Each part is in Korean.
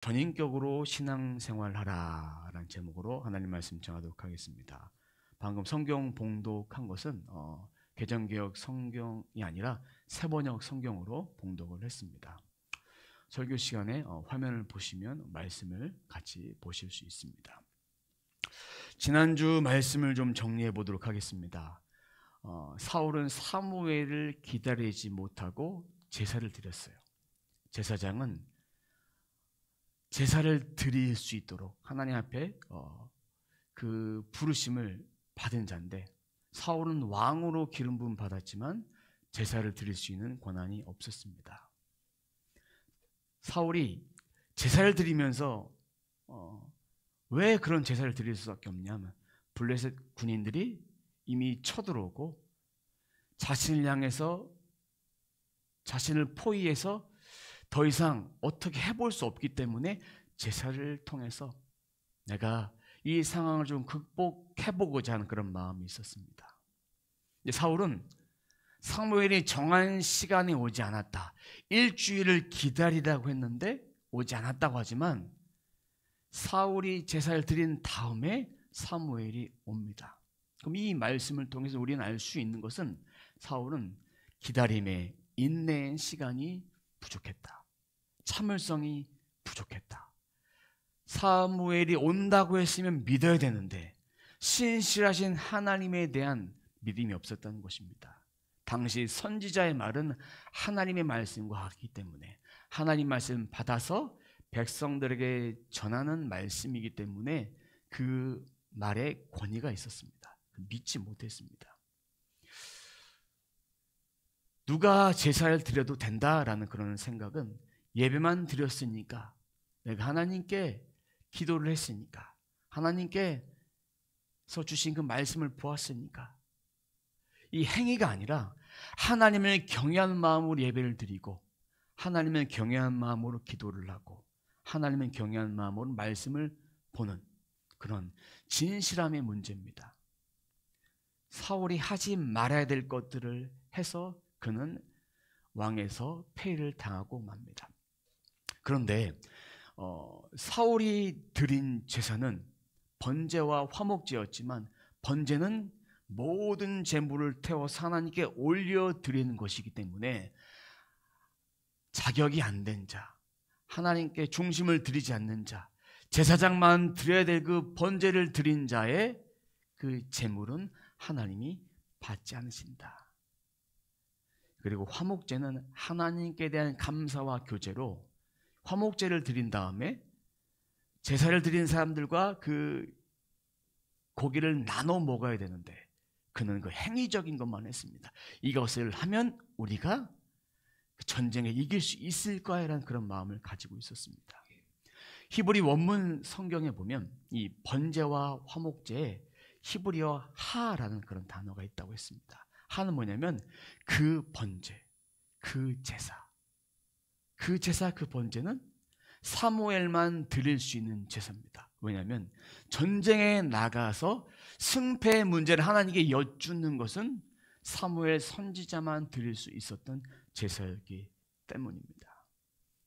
전인격으로 신앙생활하라 라는 제목으로 하나님 말씀 정하도록 하겠습니다. 방금 성경 봉독한 것은 개정개혁 성경이 아니라 세번역 성경으로 봉독을 했습니다. 설교 시간에 화면을 보시면 말씀을 같이 보실 수 있습니다. 지난주 말씀을 좀 정리해 보도록 하겠습니다. 사울은 사무엘을 기다리지 못하고 제사를 드렸어요. 제사장은 제사를 드릴 수 있도록 하나님 앞에 그 부르심을 받은 자인데, 사울은 왕으로 기름 부음 받았지만 제사를 드릴 수 있는 권한이 없었습니다. 사울이 제사를 드리면서 왜 그런 제사를 드릴 수밖에 없냐면, 블레셋 군인들이 이미 쳐들어오고 자신을 향해서, 자신을 포위해서 더 이상 어떻게 해볼 수 없기 때문에 제사를 통해서 내가 이 상황을 좀 극복해보고자 하는 그런 마음이 있었습니다. 사울은 사무엘이 정한 시간이 오지 않았다, 일주일을 기다리라고 했는데 오지 않았다고 하지만, 사울이 제사를 드린 다음에 사무엘이 옵니다. 그럼 이 말씀을 통해서 우리는 알 수 있는 것은, 사울은 기다림에 인내의 시간이 부족했다, 참을성이 부족했다. 사무엘이 온다고 했으면 믿어야 되는데 신실하신 하나님에 대한 믿음이 없었다는 것입니다. 당시 선지자의 말은 하나님의 말씀과 같기 때문에, 하나님 말씀 받아서 백성들에게 전하는 말씀이기 때문에 그 말에 권위가 있었습니다. 믿지 못했습니다. 누가 제사를 드려도 된다라는 그런 생각은, 예배만 드렸으니까, 내가 하나님께 기도를 했으니까, 하나님께서 주신 그 말씀을 보았으니까, 이 행위가 아니라 하나님을 경외하는 마음으로 예배를 드리고, 하나님을 경외하는 마음으로 기도를 하고, 하나님을 경외하는 마음으로 말씀을 보는 그런 진실함의 문제입니다. 사울이 하지 말아야 될 것들을 해서 그는 왕에서 폐위를 당하고 맙니다. 그런데 사울이 드린 제사는 번제와 화목제였지만, 번제는 모든 제물을 태워서 하나님께 올려드리는 것이기 때문에 자격이 안 된 자, 하나님께 중심을 드리지 않는 자, 제사장만 드려야 될 그 번제를 드린 자의 그 제물은 하나님이 받지 않으신다. 그리고 화목제는 하나님께 대한 감사와 교제로 화목제를 드린 다음에 제사를 드린 사람들과 그 고기를 나눠 먹어야 되는데, 그는 그 행위적인 것만 했습니다. 이것을 하면 우리가 전쟁에 이길 수 있을 거야라는 그런 마음을 가지고 있었습니다. 히브리 원문 성경에 보면 이 번제와 화목제에 히브리어 하라는 그런 단어가 있다고 했습니다. 하는 뭐냐면 그 번제, 그 제사, 그 제사, 그 번제는 사무엘만 드릴 수 있는 제사입니다. 왜냐하면 전쟁에 나가서 승패의 문제를 하나님께 여쭙는 것은 사무엘 선지자만 드릴 수 있었던 제사였기 때문입니다.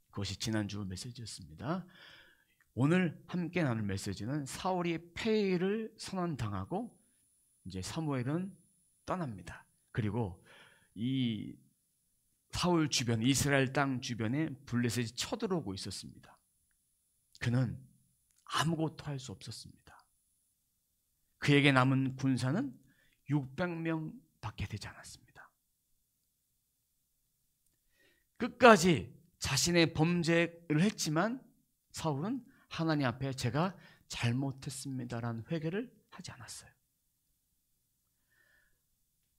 그것이 지난주 메시지였습니다. 오늘 함께 나눌 메시지는, 사울이 폐위를 선언당하고 이제 사무엘은 떠납니다. 그리고 이 사울 주변, 이스라엘 땅 주변에 블레셋이 쳐들어오고 있었습니다. 그는 아무것도 할 수 없었습니다. 그에게 남은 군사는 600명밖에 되지 않았습니다. 끝까지 자신의 범죄를 했지만 사울은 하나님 앞에 제가 잘못했습니다라는 회개를 하지 않았어요.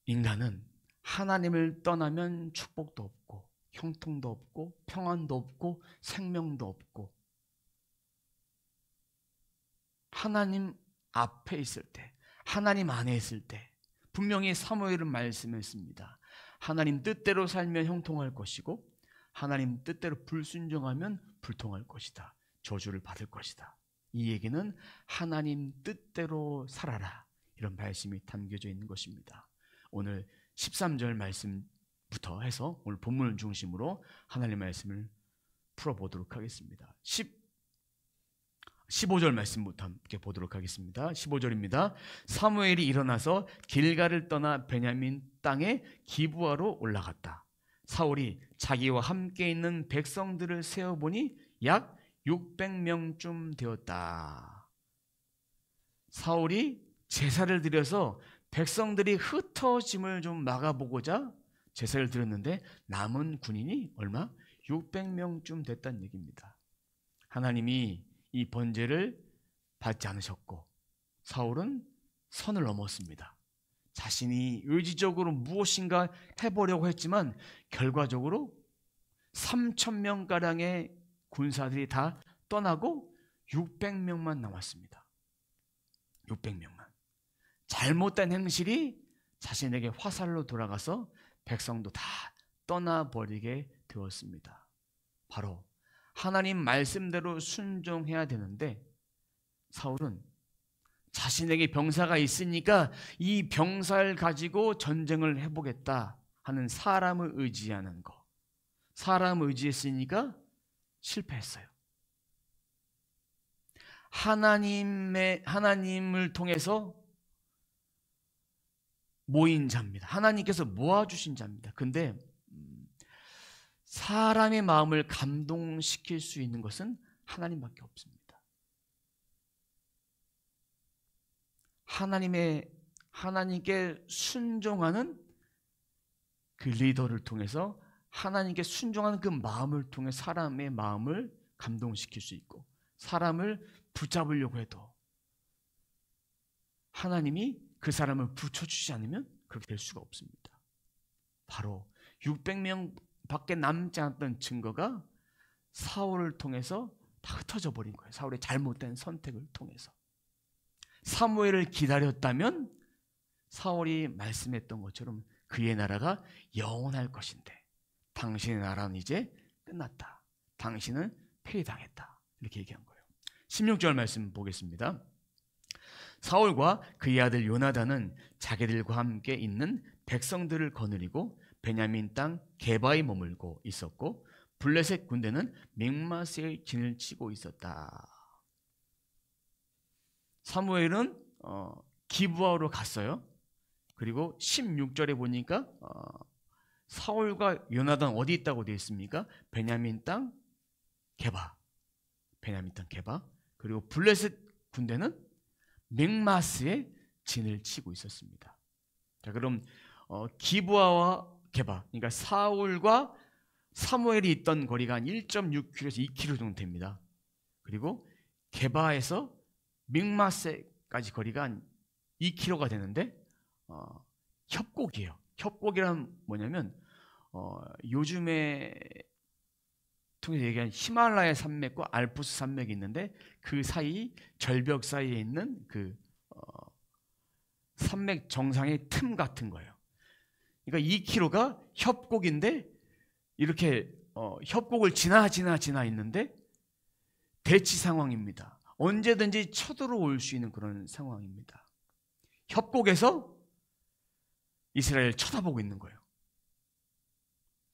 인간은 하나님을 떠나면 축복도 없고 형통도 없고 평안도 없고 생명도 없고, 하나님 앞에 있을 때, 하나님 안에 있을 때, 분명히 사무엘은 말씀했습니다. 하나님 뜻대로 살면 형통할 것이고 하나님 뜻대로 불순종하면 불통할 것이다, 저주를 받을 것이다. 이 얘기는 하나님 뜻대로 살아라, 이런 말씀이 담겨져 있는 것입니다. 오늘 13절 말씀부터 해서 오늘 본문을 중심으로 하나님의 말씀을 풀어보도록 하겠습니다. 15절 말씀부터 함께 보도록 하겠습니다. 15절입니다. 사무엘이 일어나서 길갈을 떠나 베냐민 땅에 기브아로 올라갔다. 사울이 자기와 함께 있는 백성들을 세어보니 약 600명쯤 되었다. 사울이 제사를 드려서 백성들이 흩어짐을 좀 막아보고자 제사를 드렸는데 남은 군인이 얼마? 600명쯤 됐다는 얘기입니다. 하나님이 이 번제를 받지 않으셨고 사울은 선을 넘었습니다. 자신이 의지적으로 무엇인가 해보려고 했지만 결과적으로 3,000명가량의 군사들이 다 떠나고 600명만 남았습니다. 600명만. 잘못된 행실이 자신에게 화살로 돌아가서 백성도 다 떠나버리게 되었습니다. 바로 하나님 말씀대로 순종해야 되는데 사울은 자신에게 병사가 있으니까 이 병사를 가지고 전쟁을 해보겠다 하는 사람을 의지하는 거. 사람을 의지했으니까 실패했어요. 하나님을 통해서 모인 자입니다. 하나님께서 모아주신 자입니다. 근데 사람의 마음을 감동시킬 수 있는 것은 하나님밖에 없습니다. 하나님께 순종하는 그 리더를 통해서 하나님께 순종하는 그 마음을 통해 사람의 마음을 감동시킬 수 있고 사람을 붙잡으려고 해도 하나님이 그 사람을 붙여주지 않으면 그렇게 될 수가 없습니다. 바로 600명 밖에 남지 않았던 증거가 사울을 통해서 다 흩어져 버린 거예요. 사울의 잘못된 선택을 통해서. 사무엘을 기다렸다면 사울이 말씀했던 것처럼 그의 나라가 영원할 것인데 당신의 나라는 이제 끝났다. 당신은 폐위당했다. 이렇게 얘기한 거예요. 16절 말씀 보겠습니다. 사울과 그의 아들 요나단은 자기들과 함께 있는 백성들을 거느리고 베냐민 땅 게바에 머물고 있었고 블레셋 군대는 믹마스에 진을 치고 있었다. 사무엘은 기브아로 갔어요. 그리고 16절에 보니까 사울과 요나단 어디 있다고 되어 있습니까? 베냐민 땅 게바. 베냐민 땅 게바. 그리고 블레셋 군대는 믹마스에 진을 치고 있었습니다. 자, 그럼 기브아와 게바, 그러니까 사울과 사무엘이 있던 거리가 한 1.6km에서 2km 정도 됩니다. 그리고 게바에서 믹마스까지 거리가 한 2km가 되는데 협곡이에요. 협곡이란 뭐냐면 요즘에 통해서 얘기한 히말라야 산맥과 알프스 산맥이 있는데 그 사이 절벽 사이에 있는 그 산맥 정상의 틈 같은 거예요. 그러니까 2km가 협곡인데 이렇게 협곡을 지나 있는데 대치 상황입니다. 언제든지 쳐들어올 수 있는 그런 상황입니다. 협곡에서 이스라엘을 쳐다보고 있는 거예요.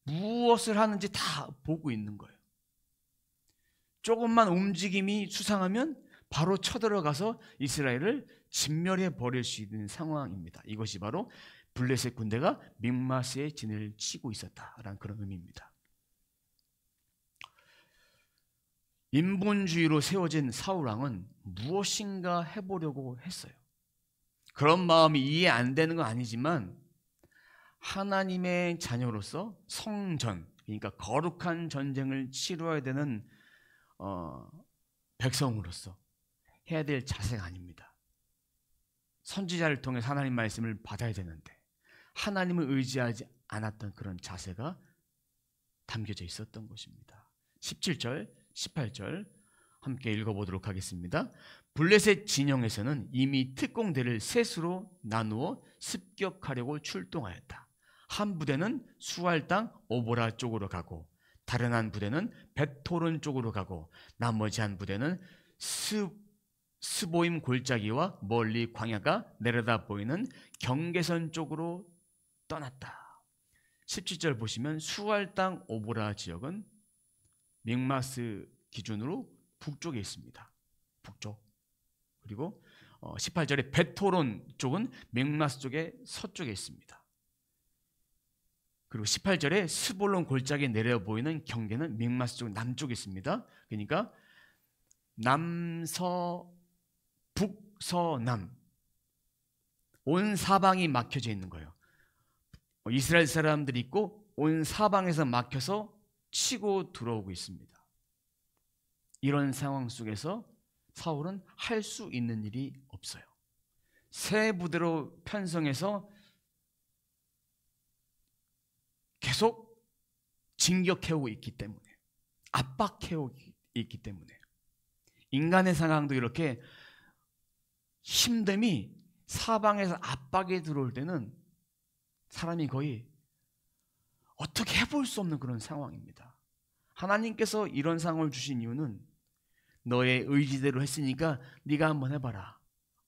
무엇을 하는지 다 보고 있는 거예요. 조금만 움직임이 수상하면 바로 쳐들어가서 이스라엘을 진멸해 버릴 수 있는 상황입니다. 이것이 바로 블레셋 군대가 믹마스에 진을 치고 있었다라는 그런 의미입니다. 인본주의로 세워진 사울왕은 무엇인가 해보려고 했어요. 그런 마음이 이해 안 되는 건 아니지만 하나님의 자녀로서 성전, 그러니까 거룩한 전쟁을 치러야 되는 백성으로서 해야 될 자세가 아닙니다. 선지자를 통해 하나님 말씀을 받아야 되는데 하나님을 의지하지 않았던 그런 자세가 담겨져 있었던 것입니다. 17절, 18절 함께 읽어보도록 하겠습니다. 블레셋 진영에서는 이미 특공대를 셋으로 나누어 습격하려고 출동하였다. 한 부대는 수알 땅 오보라 쪽으로 가고 다른 한 부대는 벳토론 쪽으로 가고 나머지 한 부대는 스보임 골짜기와 멀리 광야가 내려다 보이는 경계선 쪽으로 떠났다. 17절 보시면 수알 땅 오보라 지역은 믹마스 기준으로 북쪽에 있습니다. 북쪽, 그리고 18절에 벳호론 쪽은 맥마스 쪽의 서쪽에 있습니다. 그리고 18절에 스볼론 골짜기에 내려 보이는 경계는 맥마스 쪽 남쪽에 있습니다. 그러니까 남서 북서남 온 사방이 막혀져 있는 거예요. 이스라엘 사람들이 있고 온 사방에서 막혀서 치고 들어오고 있습니다. 이런 상황 속에서 사울은 할 수 있는 일이 없어요. 새 부대로 편성해서 계속 진격해오고 있기 때문에, 압박해오고 있기 때문에, 인간의 상황도 이렇게 힘듦이 사방에서 압박이 들어올 때는 사람이 거의 어떻게 해볼 수 없는 그런 상황입니다. 하나님께서 이런 상황을 주신 이유는 너의 의지대로 했으니까 네가 한번 해봐라.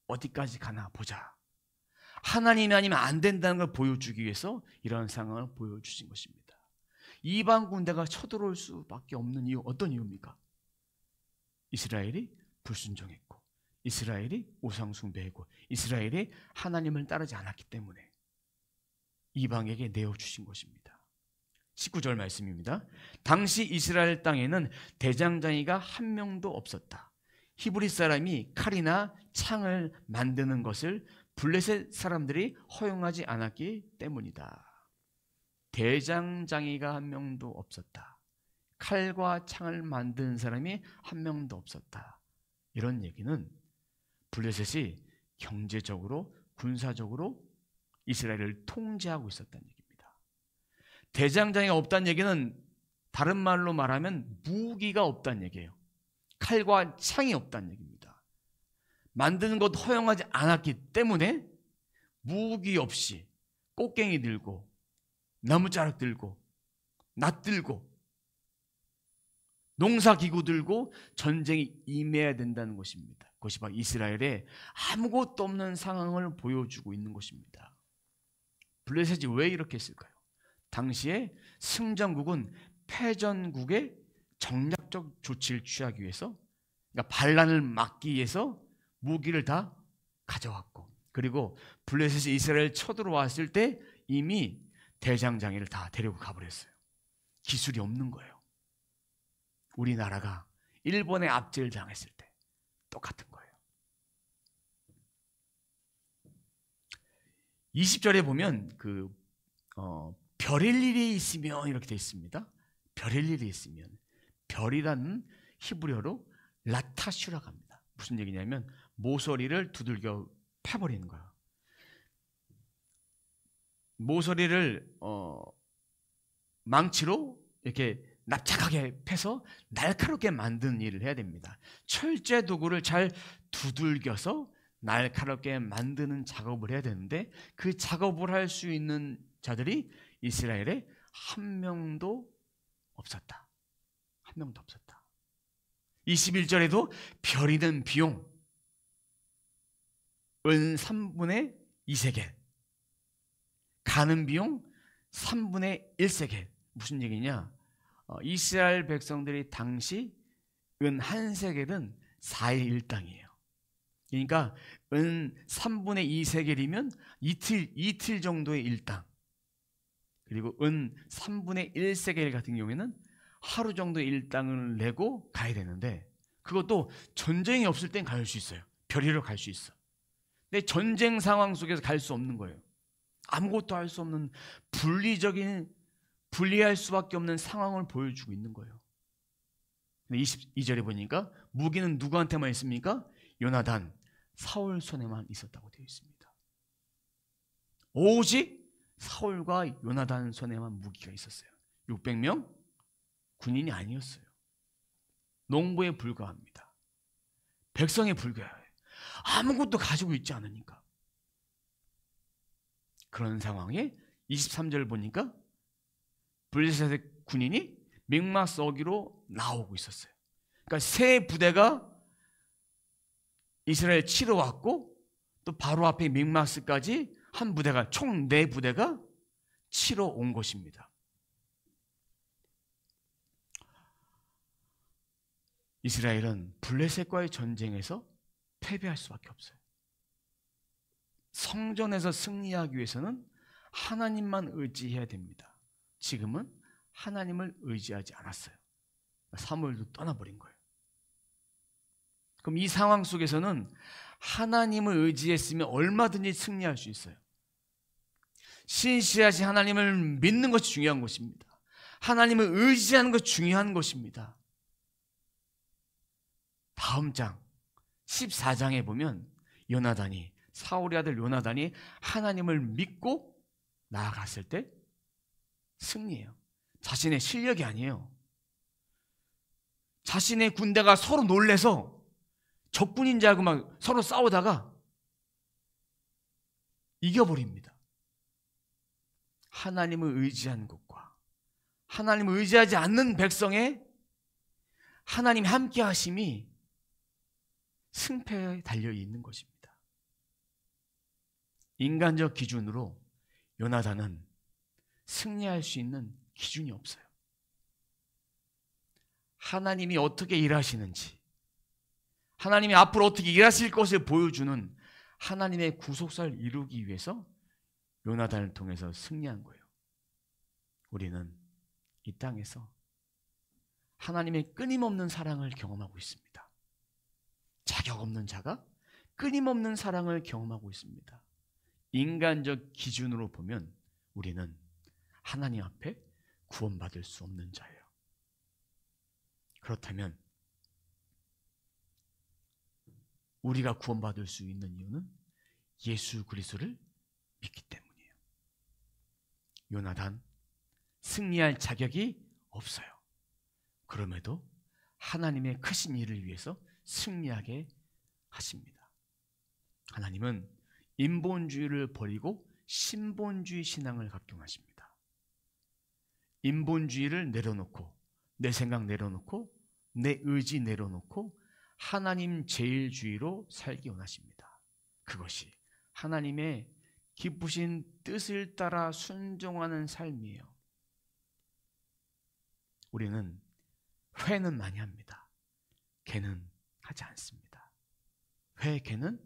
어디까지 가나 보자. 하나님이 아니면 안 된다는 걸 보여주기 위해서 이런 상황을 보여주신 것입니다. 이방 군대가 쳐들어올 수밖에 없는 이유, 어떤 이유입니까? 이스라엘이 불순종했고, 이스라엘이 우상숭배했고, 이스라엘이 하나님을 따르지 않았기 때문에 이방에게 내어주신 것입니다. 19절 말씀입니다. 당시 이스라엘 땅에는 대장장이가 한 명도 없었다. 히브리 사람이 칼이나 창을 만드는 것을 블레셋 사람들이 허용하지 않았기 때문이다. 대장장이가 한 명도 없었다. 칼과 창을 만드는 사람이 한 명도 없었다. 이런 얘기는 블레셋이 경제적으로, 군사적으로 이스라엘을 통제하고 있었다는 얘기입니다. 대장장이가 없다는 얘기는 다른 말로 말하면 무기가 없다는 얘기예요. 칼과 창이 없다는 얘기입니다. 만드는 것 허용하지 않았기 때문에 무기 없이 꽃갱이 들고 나무자락 들고 낫 들고 농사기구 들고 전쟁에 임해야 된다는 것입니다. 그것이 바로 이스라엘의 아무것도 없는 상황을 보여주고 있는 것입니다. 블레셋이 왜 이렇게 했을까요? 당시에 승전국은 패전국의 정략적 조치를 취하기 위해서, 그러니까 반란을 막기 위해서 무기를 다 가져왔고, 그리고 블레셋이 이스라엘 쳐들어왔을 때 이미 대장장이를 다 데리고 가버렸어요. 기술이 없는 거예요. 우리나라가 일본에 압제를 당했을 때 똑같은 거예요. 20절에 보면 별일 일이 있으면 이렇게 되어 있습니다. 별일 일이 있으면, 별이라는 히브리어로 라타슈라고 합니다. 무슨 얘기냐면 모서리를 두들겨 패버리는 거예요. 모서리를 망치로 이렇게 납작하게 패서 날카롭게 만드는 일을 해야 됩니다. 철제 도구를 잘 두들겨서 날카롭게 만드는 작업을 해야 되는데, 그 작업을 할 수 있는 자들이 이스라엘에 한 명도 없었다. 한 명도 없었다. 21절에도 별이는 비용 은 3분의 2세겔, 가는 비용 3분의 1세겔. 무슨 얘기냐? 이스라엘 백성들이 당시 은 1세겔은 4일 일당이에요. 그러니까 은 3분의 2세겔이면 이틀 정도의 일당. 그리고 은 3분의 1세겔 같은 경우에는 하루 정도의 일당을 내고 가야 되는데, 그것도 전쟁이 없을 땐 갈 수 있어요. 별이로 갈 수 있어. 근데 전쟁 상황 속에서 갈 수 없는 거예요. 아무것도 할 수 없는 불리할 수밖에 없는 상황을 보여주고 있는 거예요. 근데 22절에 보니까 무기는 누구한테만 있습니까? 요나단, 사울 손에만 있었다고 되어 있습니다. 오직 사울과 요나단 손에만 무기가 있었어요. 600명? 군인이 아니었어요. 농부에 불과합니다. 백성에 불과해요. 아무것도 가지고 있지 않으니까. 그런 상황에 23절 보니까 블레셋의 군인이 맥마스 어기로 나오고 있었어요. 그러니까 세 부대가 이스라엘 치러 왔고, 또 바로 앞에 맥마스까지 한 부대가, 총 4부대가 치러 온 것입니다. 이스라엘은 블레셋과의 전쟁에서 패배할 수밖에 없어요. 성전에서 승리하기 위해서는 하나님만 의지해야 됩니다. 지금은 하나님을 의지하지 않았어요. 사무엘도 떠나버린 거예요. 그럼 이 상황 속에서는 하나님을 의지했으면 얼마든지 승리할 수 있어요. 신실하신 하나님을 믿는 것이 중요한 것입니다. 하나님을 의지하는 것이 중요한 것입니다. 다음 장 14장에 보면 요나단이, 사울의 아들 요나단이 하나님을 믿고 나아갔을 때 승리해요. 자신의 실력이 아니에요. 자신의 군대가 서로 놀래서 적군인 줄 알고 막 서로 싸우다가 이겨버립니다. 하나님을 의지한 것과 하나님을 의지하지 않는 백성의 하나님 함께 하심이 승패에 달려있는 것입니다. 인간적 기준으로 요나단은 승리할 수 있는 기준이 없어요. 하나님이 어떻게 일하시는지, 하나님이 앞으로 어떻게 일하실 것을 보여주는 하나님의 구속사를 이루기 위해서 요나단을 통해서 승리한 거예요. 우리는 이 땅에서 하나님의 끊임없는 사랑을 경험하고 있습니다. 자격 없는 자가 끊임없는 사랑을 경험하고 있습니다. 인간적 기준으로 보면 우리는 하나님 앞에 구원받을 수 없는 자예요. 그렇다면 우리가 구원받을 수 있는 이유는 예수 그리스도를 믿기 때문이에요. 요나단 승리할 자격이 없어요. 그럼에도 하나님의 크신 일을 위해서 승리하게 하십니다. 하나님은 인본주의를 버리고 신본주의 신앙을 각경하십니다. 인본주의를 내려놓고, 내 생각 내려놓고, 내 의지 내려놓고 하나님 제일주의로 살기 원하십니다. 그것이 하나님의 기쁘신 뜻을 따라 순종하는 삶이에요. 우리는 회는 많이 합니다. 개는 하지 않습니다. 개는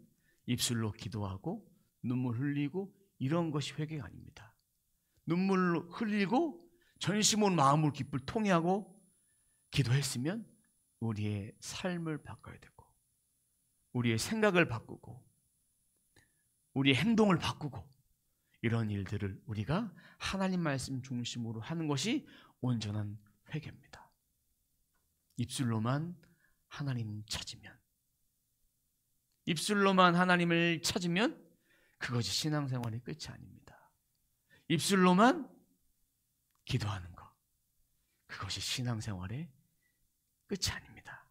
입술로 기도하고 눈물 흘리고 이런 것이 회개가 아닙니다. 눈물 흘리고 전심으로 마음으로 기쁠 통회하고 기도했으면 우리의 삶을 바꿔야 되고, 우리의 생각을 바꾸고, 우리의 행동을 바꾸고, 이런 일들을 우리가 하나님 말씀 중심으로 하는 것이 온전한 회개입니다. 입술로만 하나님 찾으면, 입술로만 하나님을 찾으면 그것이 신앙생활의 끝이 아닙니다. 입술로만 기도하는 것, 그것이 신앙생활의 끝이 아닙니다.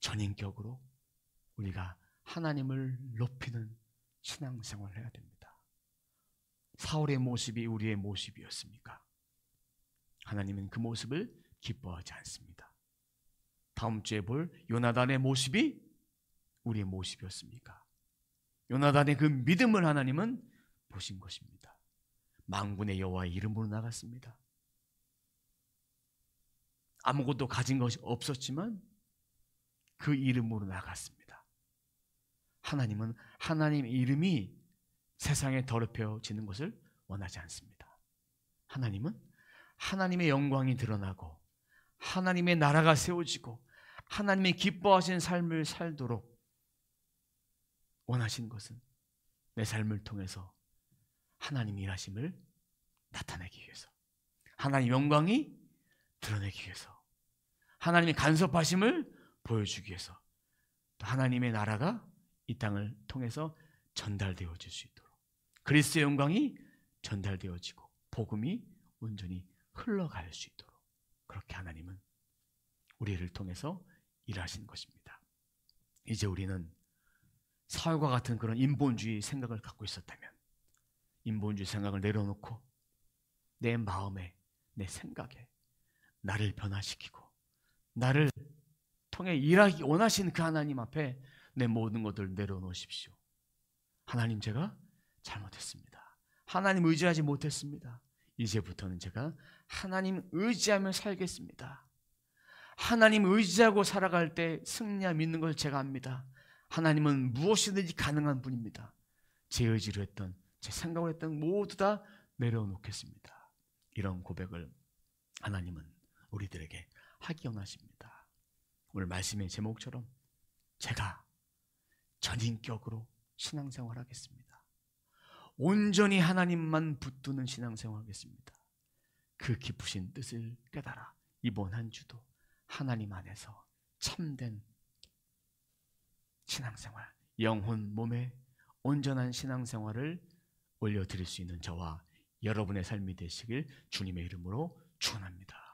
전인격으로 우리가 하나님을 높이는 신앙생활을 해야 됩니다. 사울의 모습이 우리의 모습이었습니까? 하나님은 그 모습을 기뻐하지 않습니다. 다음 주에 볼 요나단의 모습이 우리의 모습이었습니까? 요나단의 그 믿음을 하나님은 보신 것입니다. 만군의 여호와의 이름으로 나갔습니다. 아무것도 가진 것이 없었지만 그 이름으로 나갔습니다. 하나님은 하나님의 이름이 세상에 더럽혀지는 것을 원하지 않습니다. 하나님은 하나님의 영광이 드러나고 하나님의 나라가 세워지고 하나님의 기뻐하시는 삶을 살도록 원하신 것은 내 삶을 통해서 하나님 일하심을 나타내기 위해서, 하나님 영광이 드러내기 위해서, 하나님의 간섭하심을 보여주기 위해서, 또 하나님의 나라가 이 땅을 통해서 전달되어질 수 있도록, 그리스도의 영광이 전달되어지고 복음이 온전히 흘러갈 수 있도록 그렇게 하나님은 우리를 통해서 일하신 것입니다. 이제 우리는 사울과 같은 그런 인본주의 생각을 갖고 있었다면 인본주의 생각을 내려놓고 내 마음에, 내 생각에 나를 변화시키고 나를 통해 일하기 원하시는 그 하나님 앞에 내 모든 것들을 내려놓으십시오. 하나님, 제가 잘못했습니다. 하나님 의지하지 못했습니다. 이제부터는 제가 하나님 의지하며 살겠습니다. 하나님 의지하고 살아갈 때 승리와 믿는 걸 제가 압니다. 하나님은 무엇이든지 가능한 분입니다. 제 의지로 했던, 제 생각으로 했던 모두 다 내려놓겠습니다. 이런 고백을 하나님은 우리들에게 하기 원하십니다. 오늘 말씀의 제목처럼 제가 전인격으로 신앙생활 하겠습니다. 온전히 하나님만 붙드는 신앙생활 하겠습니다. 그 깊으신 뜻을 깨달아 이번 한 주도 하나님 안에서 참된 신앙생활, 영혼, 몸의 온전한 신앙생활을 올려드릴 수 있는 저와 여러분의 삶이 되시길 주님의 이름으로 축원합니다.